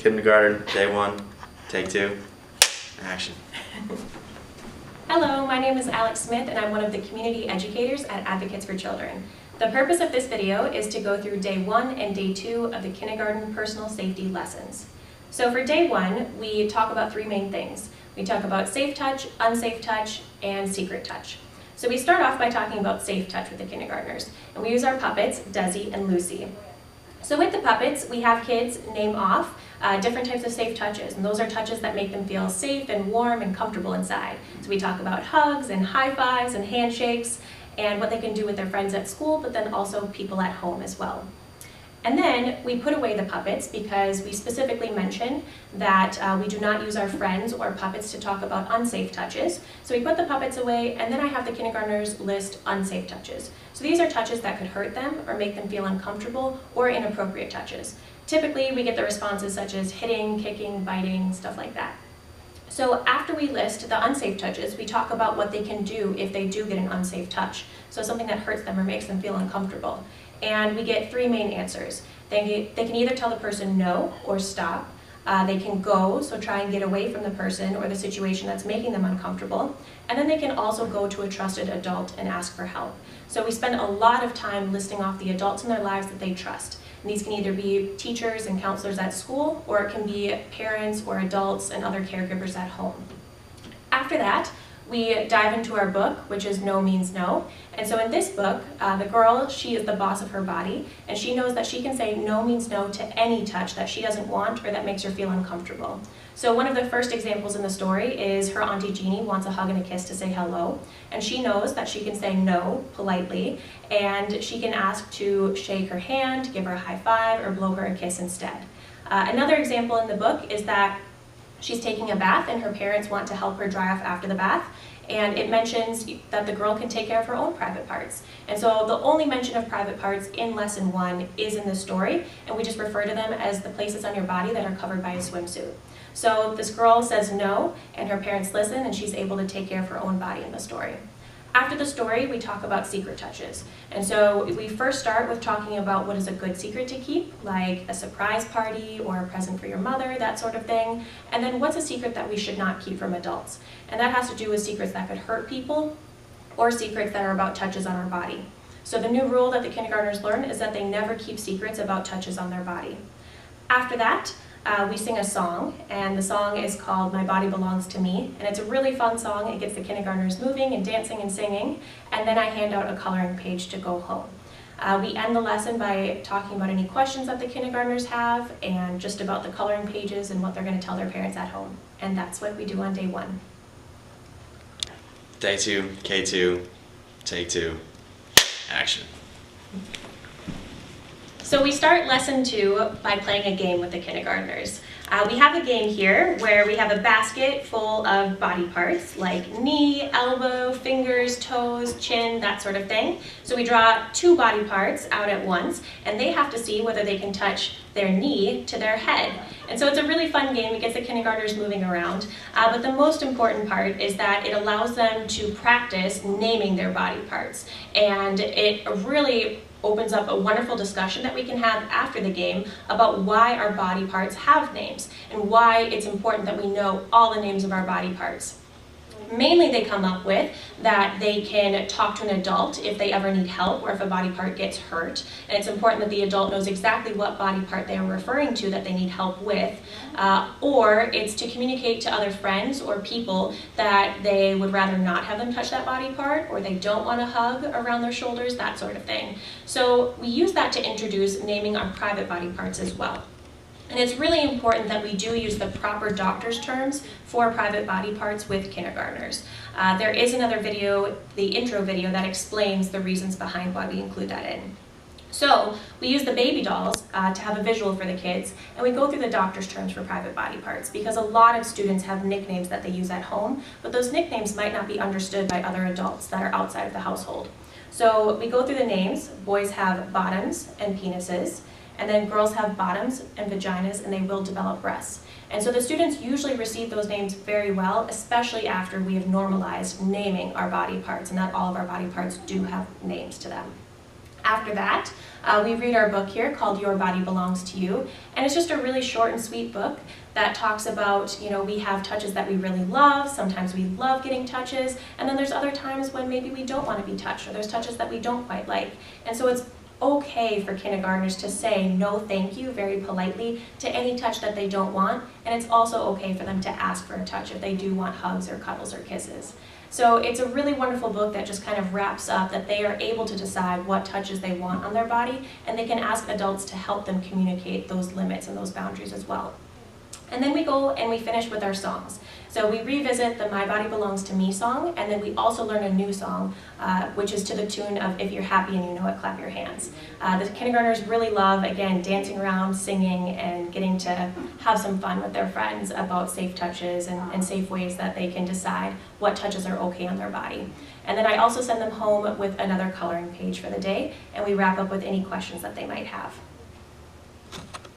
Kindergarten, day one, take two, action. Hello, my name is Alex Smith and I'm one of the community educators at Advocates for Children. The purpose of this video is to go through day one and day two of the kindergarten personal safety lessons. So for day one, we talk about three main things. We talk about safe touch, unsafe touch, and secret touch. So we start off by talking about safe touch with the kindergartners, and we use our puppets, Desi and Lucy. So with the puppets, we have kids name off different types of safe touches, and those are touches that make them feel safe and warm and comfortable inside. So we talk about hugs and high fives and handshakes and what they can do with their friends at school, but then also people at home as well. And then we put away the puppets because we specifically mention that we do not use our friends or puppets to talk about unsafe touches. So we put the puppets away, and then I have the kindergartners list unsafe touches. So these are touches that could hurt them or make them feel uncomfortable or inappropriate touches. Typically we get the responses such as hitting, kicking, biting, stuff like that. So after we list the unsafe touches, we talk about what they can do if they do get an unsafe touch. So something that hurts them or makes them feel uncomfortable. And we get three main answers. They can either tell the person no or stop. They can go, so try and get away from the person or the situation that's making them uncomfortable. And then they can also go to a trusted adult and ask for help. So we spend a lot of time listing off the adults in their lives that they trust. And these can either be teachers and counselors at school, or it can be parents or adults and other caregivers at home. After that, we dive into our book, which is No Means No. And so in this book, the girl, she is the boss of her body, and she knows that she can say no means no to any touch that she doesn't want or that makes her feel uncomfortable. So one of the first examples in the story is her Auntie Jeannie wants a hug and a kiss to say hello, and she knows that she can say no politely, and she can ask to shake her hand, give her a high five, or blow her a kiss instead. Another example in the book is that she's taking a bath and her parents want to help her dry off after the bath, and it mentions that the girl can take care of her own private parts. And so the only mention of private parts in lesson one is in the story, and we just refer to them as the places on your body that are covered by a swimsuit. So this girl says no, and her parents listen, and she's able to take care of her own body in the story. After the story, we talk about secret touches. And so we first start with talking about what is a good secret to keep, like a surprise party or a present for your mother, that sort of thing. And then what's a secret that we should not keep from adults? And that has to do with secrets that could hurt people or secrets that are about touches on our body. So the new rule that the kindergartners learn is that they never keep secrets about touches on their body. After that, we sing a song, and the song is called My Body Belongs to Me, and it's a really fun song. It gets the kindergartners moving and dancing and singing, and then I hand out a coloring page to go home. We end the lesson by talking about any questions that the kindergartners have and just about the coloring pages and what they're going to tell their parents at home. And that's what we do on day one. Day two, K2, take two, action. So we start lesson two by playing a game with the kindergartners. We have a game here where we have a basket full of body parts like knee, elbow, fingers, toes, chin, that sort of thing. So we draw two body parts out at once, and they have to see whether they can touch their knee to their head. And so it's a really fun game. It gets the kindergartners moving around. But the most important part is that it allows them to practice naming their body parts. And it really opens up a wonderful discussion that we can have after the game about why our body parts have names and why it's important that we know all the names of our body parts. Mainly they come up with that they can talk to an adult if they ever need help or if a body part gets hurt. And it's important that the adult knows exactly what body part they are referring to that they need help with. Or it's to communicate to other friends or people that they would rather not have them touch that body part, or they don't want a hug around their shoulders, that sort of thing. So we use that to introduce naming our private body parts as well. And it's really important that we do use the proper doctor's terms for private body parts with kindergartners. There is another video, the intro video, that explains the reasons behind why we include that in. So we use the baby dolls to have a visual for the kids, and we go through the doctor's terms for private body parts because a lot of students have nicknames that they use at home, but those nicknames might not be understood by other adults that are outside of the household. So we go through the names. Boys have bottoms and penises, and then girls have bottoms and vaginas, and they will develop breasts. And so the students usually receive those names very well, especially after we have normalized naming our body parts, and that all of our body parts do have names to them. After that, we read our book here called Your Body Belongs to You, and it's just a really short and sweet book that talks about, we have touches that we really love, sometimes we love getting touches, and then there's other times when maybe we don't want to be touched, or there's touches that we don't quite like. And so it's okay for kindergartners to say no thank you very politely to any touch that they don't want, and it's also okay for them to ask for a touch if they do want hugs or cuddles or kisses. So it's a really wonderful book that just kind of wraps up that they are able to decide what touches they want on their body, and they can ask adults to help them communicate those limits and those boundaries as well. And then we go and we finish with our songs. So we revisit the My Body Belongs to Me song, and then we also learn a new song, which is to the tune of If You're Happy and You Know It, Clap Your Hands. The kindergartners really love, again, dancing around, singing, and getting to have some fun with their friends about safe touches and safe ways that they can decide what touches are okay on their body. And then I also send them home with another coloring page for the day, and we wrap up with any questions that they might have.